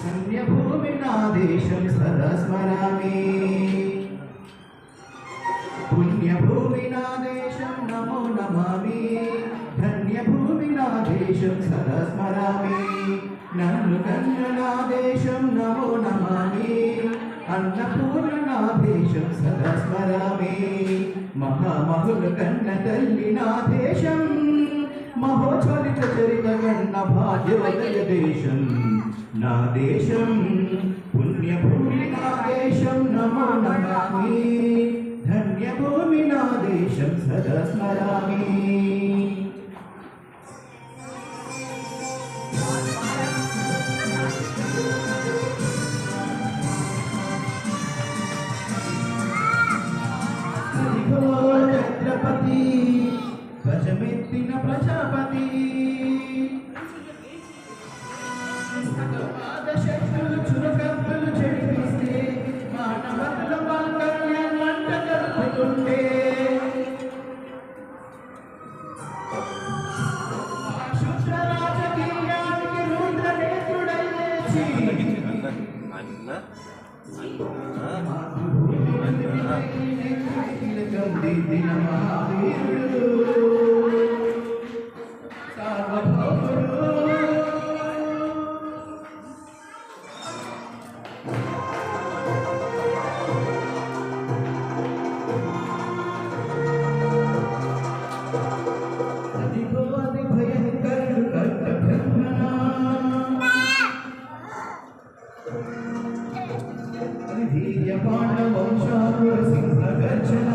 పుణ్యభూమి నా దేశం సదా స్మరామి. పుణ్యభూమి నా దేశం నమో నమామి. ధన్యభూమి నా దేశం సదా స్మరామి. నన్ను కన్న నా దేశం నమో నమామి. అన్నపూర్ణ నా దేశం సదా స్మరామి. మహామహుల కన్న తల్లి నా దేశం. మహోజ్వలిత చరిత కన్న భాగ్యోదయ దేశం నా దేశం. పుణ్యభూమి నా దేశం నమో నమామి. ధన్యభూమి నా దేశం సదా స్మరామి. ఛత్రపతి ధ్వజమెత్తిన ప్రజాపతి. శక్తులు చురకప్పులు చెడిపిస్తే మానవతుల మాంగళ్యం మంట కలుపుతుంటే శుద్ధ రాజకీయానికి రుద్ర నేత్రుడయ్యేసి దిన మహావీరుడు సార్వభౌముడు. అధిపతి భయంకరుడు కట్ట బ్రహ్మణ. ధీర్య పాండవ వంశాపుర సింహ గర్జన.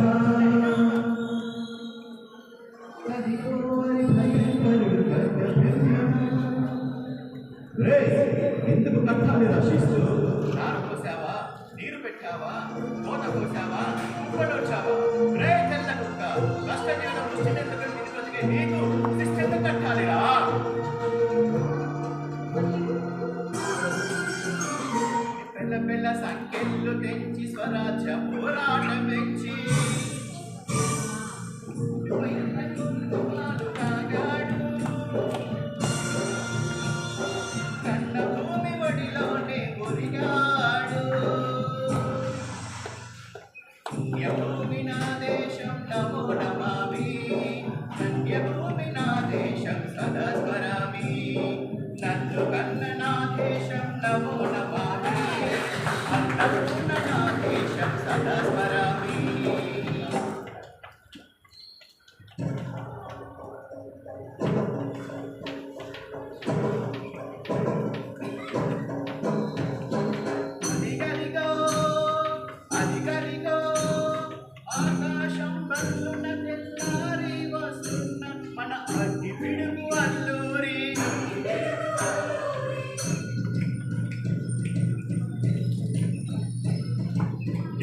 ఎందుకు కట్టాలి రక్షిస్తూ? నారు పోసావా, నీరు పెట్టావా, కోత పోసావా, ఉప్పడొచ్చావా? రే తెల్ల కుక్క, కష్టజ్ఞానం ముష్టినెందుకు బతికే నీకు శిష్టెందుకు కట్టాలిరా? పెళ్ళ పెళ్ళ సంఖ్యలు తెంచి స్వరాజ్య పోరాటం పెంచి కన్న భూమి ఒడిలోనే ఒరిగాడు. పుణ్యభూమి నా దేశం నమో నమామి. ధన్యభూమి నా దేశం సదా స్మరామి. నన్ను కన్న నా దేశం నమో నమామి. అన్నపూర్ణ నా దేశం సదా స్మరామి. అధిగరిగో ఆకాశం బల్లున తెల్లారి వస్తున్న మన అగ్ని పిడుగు అల్లూరి.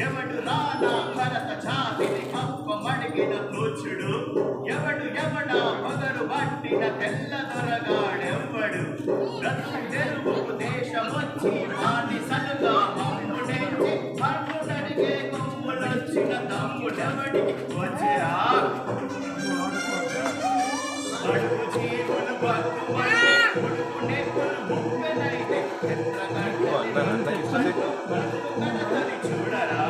ఎవడు రానా భరత జాతిని కప్పమడిగిన కూర్చుడు. ఎవడు ఎవడా పొగరు పట్టిన తెల్ల దొరగాడెవ్వడు. బ్రతుకు తెరువుకు దేశమొచ్చి బానిసలుగా మమ్ముడెంచి మమ్ముడడిగే కొమ్ములొచ్చిన తమ్ముడెవడికి వచ్చరా? అడుగు జీవులు బతుకుమంటే ఉడుకు నెక్కులు ముప్పెనైతే కడతని చూడరా?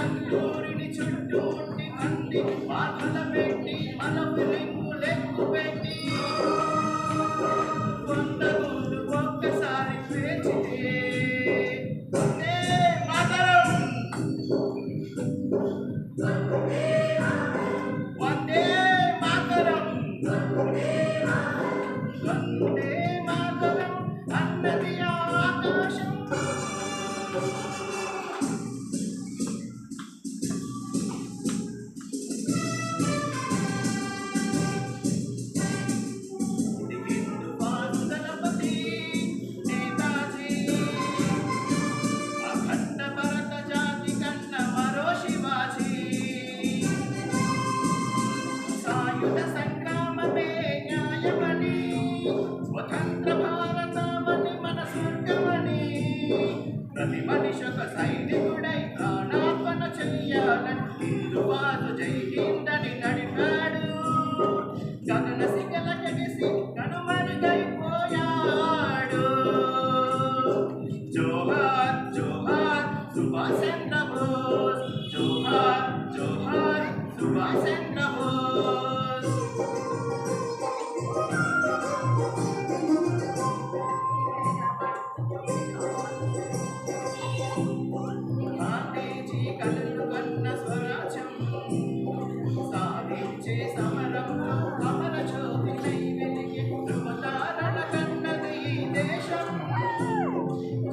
అల్లూరిని చుట్టూ ఉండి మంది మాటల పెట్టి మనము లెక్కు పెట్టి కొందరు ఒక్కసారి పేచితే వందే మాతరం వందే మాతరం అన్నది ఆకాశం. హిందువాదు జై హిందని నడిపాడు గగన సిగల కగిసి కనుమరుగైపోయాడు జోహార్ జోహార్ సుభాష్ చంద్ర బోస్ జోహార్ జోహార్ సుభాష్ చంద్ర బోస్ గాంధీజీ కలలు కన్న స్వరాజ్యం సాధించే సమరంలో అమర జ్యోతినై వెలిగే ధృవతారల కన్నది ఈ దేశం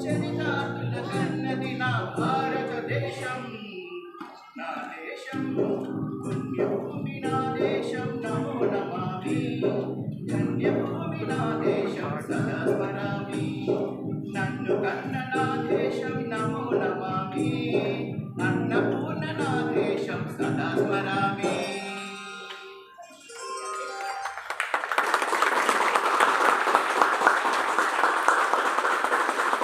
చరితార్థుల కన్నది నా భారతదేశం నా దేశం పుణ్యభూమి నా దేశం నమో నమామి ధన్యభూమి నా దేశం సదా స్మరామి నన్ను కన్న నా దేశం నమో నమామి అన్నపూర్ణ నా దేశం సదా స్మరామి